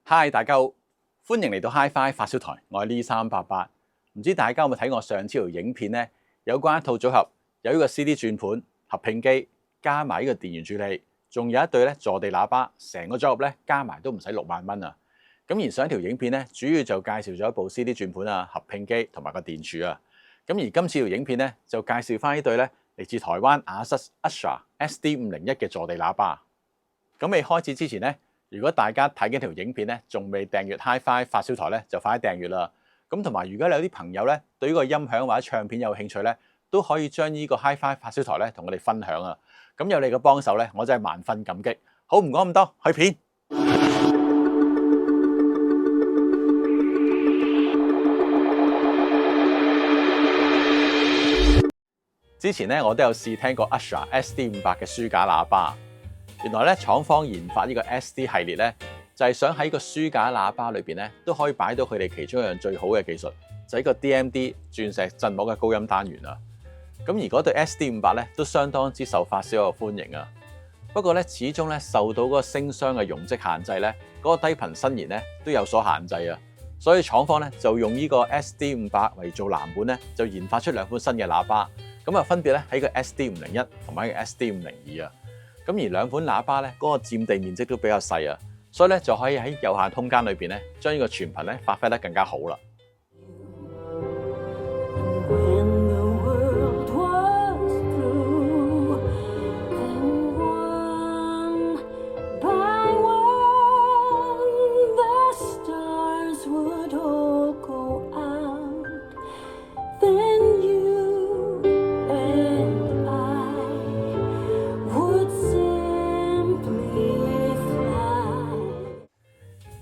Hi， 大家好，歡迎嚟到 Hi-Fi 發燒台，我係呢388。唔知大家有冇睇我上次條影片呢？有關一套組合，有呢個 CD 轉盤、合併機，加埋呢個電源處理，仲有一對坐地喇叭，成個組合加埋都唔使6萬蚊啊！咁而上一條影片呢，主要就介紹咗一部 CD 轉盤啊、合併機同埋個電柱啊。咁而今次條影片呢，就介紹翻呢對嚟自台灣亞瑟 Astra SD501嘅坐地喇叭。咁未開始之前呢，如果大家睇緊條影片咧，仲未訂閱 Hi-Fi 發燒台咧，就快啲訂閱啦。咁同埋，如果你有啲朋友咧對呢個音響或者唱片有興趣咧，都可以將呢個 Hi-Fi 發燒台咧同我哋分享啊。咁有你嘅幫手咧，我真係萬分感激。好，唔講咁多，去片。之前咧我都有試聽過 Astra SD500嘅書架喇叭。原來廠方研發呢個 SD 系列咧，就係想喺個書架喇叭裏邊咧，都可以擺到佢哋其中一樣最好嘅技術，就係個 DMD 鑽石振膜嘅高音單元啊。咁而嗰對 SD500咧，都相當之受發燒友歡迎啊。不過咧，始終咧受到嗰個聲箱嘅容積限制咧，嗰個低頻伸延咧都有所限制啊。所以廠方咧就用呢個 SD500嚟做藍本咧，就研發出2款新嘅喇叭。咁啊，分別咧喺個 SD501同埋個 SD502啊。咁而2款喇叭咧，嗰個佔地面積都比較細啊，所以咧就可以喺有限空間裏邊咧，將呢個全頻咧發揮得更加好啦。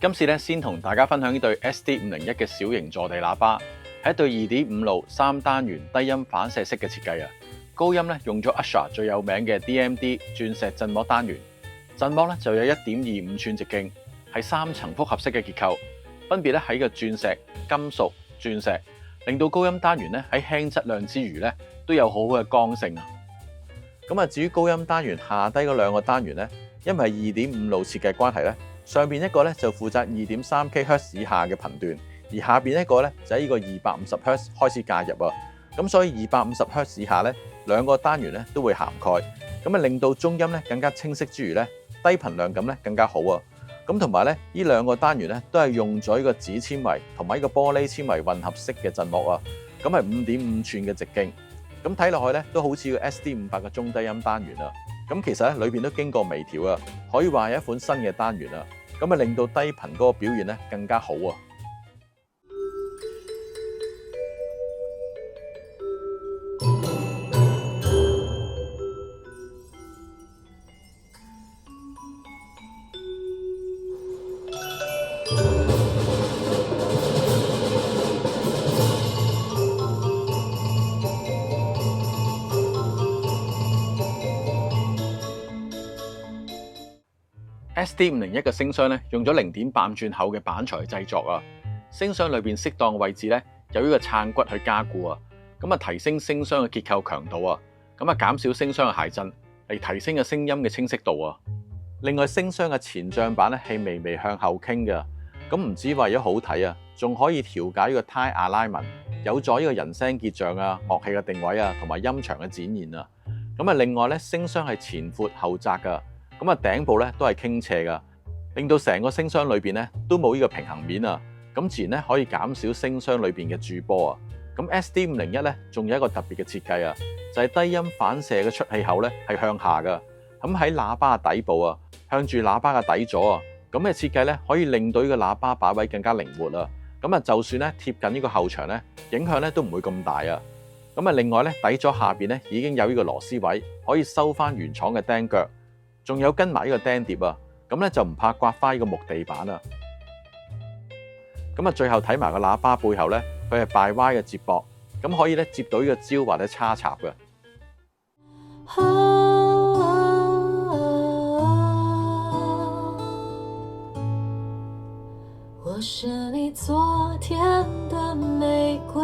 今次咧先同大家分享呢對 SD501嘅小型坐地喇叭，係一對2.5路3單元低音反射式嘅設計啊。高音咧用咗 Astra 最有名嘅 DMD 鑽石振膜單元，振膜咧就有1.25寸直徑，係3層複合式嘅結構，分別咧喺個鑽石、金屬、鑽石，令到高音單元咧喺輕質量之餘咧都有好好嘅剛性啊。咁啊，至於高音單元下低嗰2個單元咧，因為係2.5路設計關係咧。上邊一個咧就負責2.3 kHz 以下嘅頻段，而下邊一個咧就喺呢個250 Hz 開始介入啊。咁所以250 Hz 以下咧2個單元咧都會涵蓋，咁啊令到中音咧更加清晰之餘咧低頻量感咧更加好啊。咁同埋咧呢2個單元咧都係用咗呢個紙纖維同埋呢個玻璃纖維混合式嘅振膜啊。咁係5.5寸嘅直徑，咁睇落去咧都好似個 SD500嘅中低音單元啊。咁其實咧裏邊都經過微調啊，可以話係一款新嘅單元啊，咁啊令到低頻嗰個表現咧更加好啊。SD501嘅聲箱咧用咗0.8寸厚嘅板材製作啊，聲箱裏邊適當嘅位置咧有呢個撐骨去加固啊，咁啊提升聲箱嘅結構強度啊，咁啊減少聲箱嘅諧震嚟提升嘅聲音嘅清晰度啊。另外聲箱嘅前帳板咧係微微向後傾嘅，咁唔止為咗好睇啊，仲可以調解呢個 tie alignment， 有助呢個人聲結像啊、樂器嘅定位啊同埋音場嘅展現啊。咁啊另外咧聲箱係前闊後窄噶。咁啊頂部咧都係傾斜噶，令到成個聲箱裏邊咧都冇呢個平衡面啊，咁自然咧可以減少聲箱裏邊嘅駐波啊。咁 SD501咧仲有一個特別嘅設計啊，就係低音反射嘅出氣口咧係向下噶，咁喺喇叭嘅底部啊，向住喇叭嘅底座啊，咁嘅設計咧可以令到呢個喇叭擺位更加靈活啊。咁啊就算咧貼近呢個後牆咧，影響咧都唔會咁大啊。咁啊另外咧底座下邊咧已經有呢個螺絲位，可以收翻原廠嘅釘腳。仲有跟埋呢個釘碟啊，咁咧就唔怕刮花呢個木地板啊。咁啊，最後睇埋個喇叭背後咧，佢係拜 Y 嘅接駁，咁可以咧接到呢個焦或者叉插嘅。我是你昨天的玫瑰，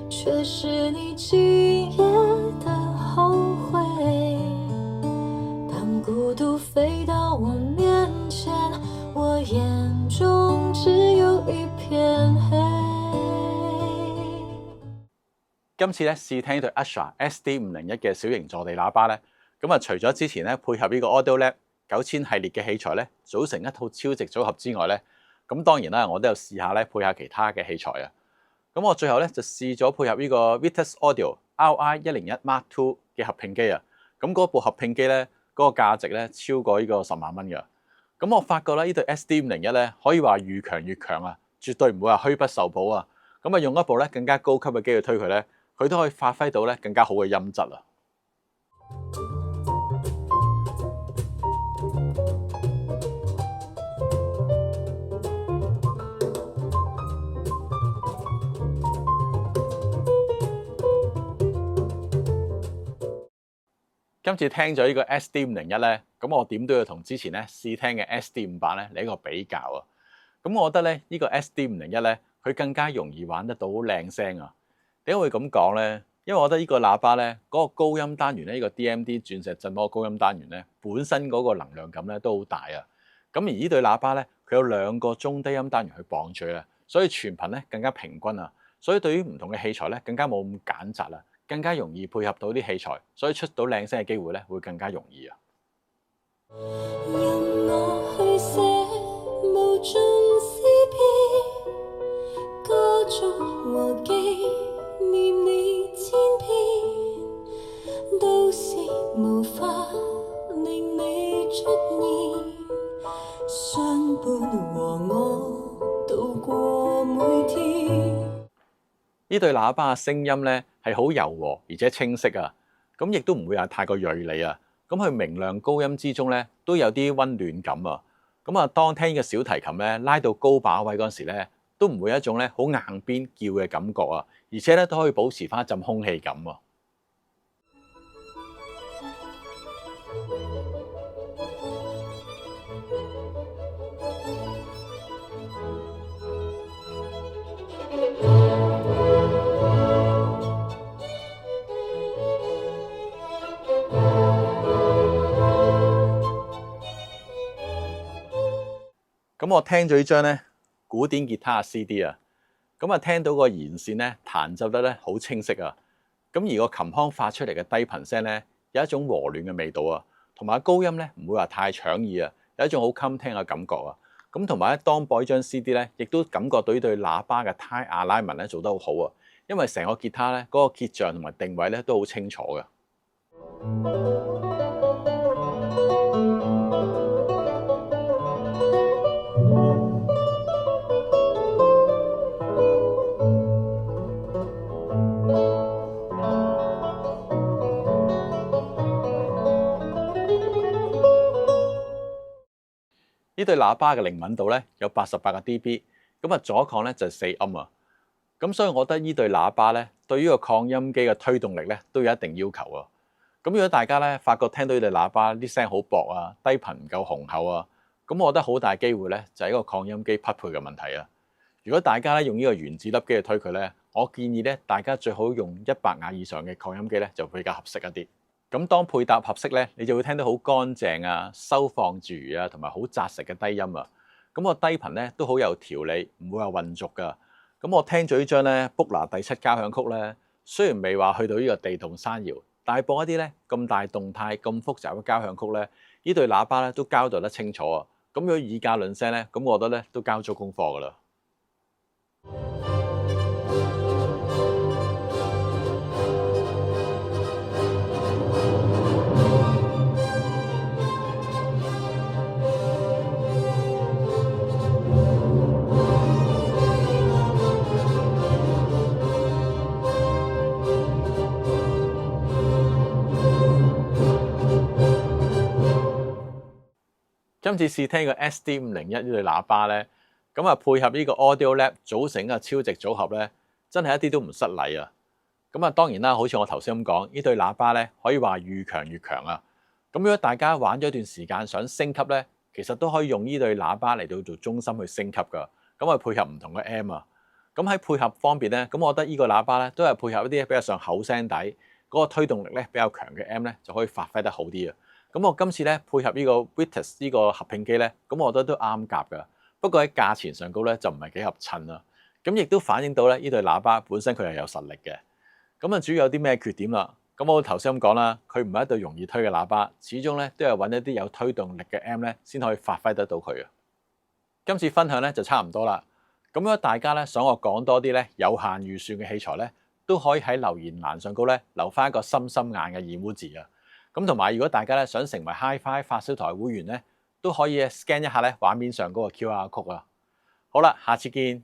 却是你今夜的後悔。當孤獨飛到我面前，我今次咧試聽呢對 Usher SD501嘅小型坐地喇叭咧，咁啊除咗之前咧配合呢個 Audiolab 9000系列嘅器材咧，組成一套超值組合之外咧，咁當然啦，我都有試下咧配下其他嘅器材啊。咁我最後咧就試咗配合呢個 Vitas Audio RI101 Mark II 嘅合併機啊。咁嗰部合併機咧，嗰個價值咧超過呢個10萬蚊㗎。咁我發覺咧呢對 SD501咧可以話越強越強啊，絕對唔會話虛不受補啊。咁啊用一部咧更加高級嘅機去推佢咧，佢都可以發揮到咧更加好嘅音質啊！今次聽咗呢個 SD501咧，咁我點都要同之前咧試聽嘅 SD58咧嚟一個比較啊！咁我覺得咧呢個 SD501咧，佢更加容易玩得到靚聲啊！點解會咁講咧？因為我覺得呢個喇叭咧，嗰個高音單元咧，呢個 DMD 鑽石振膜高音單元咧，本身嗰個能量感咧都好大啊！咁而呢對喇叭咧，佢有2個中低音單元去綁住啊，所以全頻咧更加平均啊！所以對於唔同嘅器材咧，更加冇咁揀擇啦，更加容易配合到啲器材，所以出到靚聲嘅機會咧會更加容易啊！無法令你出現，相伴和我度過每天。呢對喇叭嘅聲音咧係好柔和而且清晰啊，咁亦都唔會話太過銳利啊。咁佢明亮高音之中咧都有啲溫暖感啊。咁啊，當聽呢個小提琴咧拉到高把位嗰陣時咧，都唔會有一種咧好硬邊叫嘅感覺啊，而且咧都可以保持翻一陣空氣感啊。咁我聽咗呢張咧古典吉他嘅 CD 啊，咁啊聽到個弦線咧彈奏得咧好清晰啊，咁而個琴腔發出嚟嘅低頻聲咧有一種和暖嘅味道啊，同埋高音咧唔會話太搶耳啊，有一種好襟聽嘅感覺啊，咁同埋咧當播呢張 CD 咧，亦都感覺到呢對喇叭嘅 tie alignment 咧做得好好啊，因為成個吉他咧嗰個結像同埋定位咧都好清楚嘅。呢對喇叭嘅靈敏度咧有88個 dB， 咁啊左擴咧就4音啊，咁所以我覺得呢對喇叭咧對於個擴音機嘅推動力咧都有一定要求啊。咁如果大家咧發覺聽到呢對喇叭啲聲好薄啊，低頻唔夠雄厚啊，咁我覺得好大機會咧就係一個擴音機匹配嘅問題啊。如果大家咧用呢個原子粒機去推佢咧，我建議咧大家最好用100瓦以上嘅擴音機咧就比較合適一啲。咁當配搭合適咧，你就會聽到好乾淨啊、收放自如啊，同埋好紮實嘅低音啊。咁個低頻咧都好有條理，唔會話混濁噶。咁我聽咗呢張咧 Buchla 第7交響曲咧，雖然未話去到呢個地動山搖，但係播一啲咧咁大動態、咁複雜嘅交響曲咧，呢對喇叭咧都交代得清楚啊。咁如果以價論聲咧，咁我覺得咧都交足功課噶啦。今次試聽個 SD501呢對喇叭咧，咁啊配合呢個 Audiolab 組成嘅超值組合咧，真係一啲都唔失禮啊！咁啊當然啦，好似我頭先咁講，呢對喇叭咧可以話越強越強啊！咁如果大家玩咗一段時間想升級咧，其實都可以用呢對喇叭嚟到做中心去升級噶。咁啊配合唔同嘅 M 啊，咁喺配合方面咧，咁我覺得呢個喇叭咧都係配合一啲比較上厚聲底，嗰個推動力咧比較強嘅 M 咧就可以發揮得好啲啊！咁我今次咧配合呢個 Vitas 呢個合併機咧，咁我覺得都啱夾噶。不過喺價錢上高咧就唔係幾合襯啦。咁亦都反映到咧呢對喇叭本身佢係有實力嘅。咁啊，主要有啲咩缺點啦？咁我頭先咁講啦，佢唔係一對容易推嘅喇叭，始終咧都係揾一啲有推動力嘅 M 咧，先可以發揮得到佢啊。今次分享咧就差唔多啦。咁如果大家咧想我講多啲咧有限預算嘅器材咧，都可以喺留言欄上高咧留翻一個心心眼嘅燕烏字啊。咁同埋如果大家咧想成為 HiFi 發燒台會員咧，都可以 scan 一下咧畫面上嗰個 QR code啊。好啦，下次見。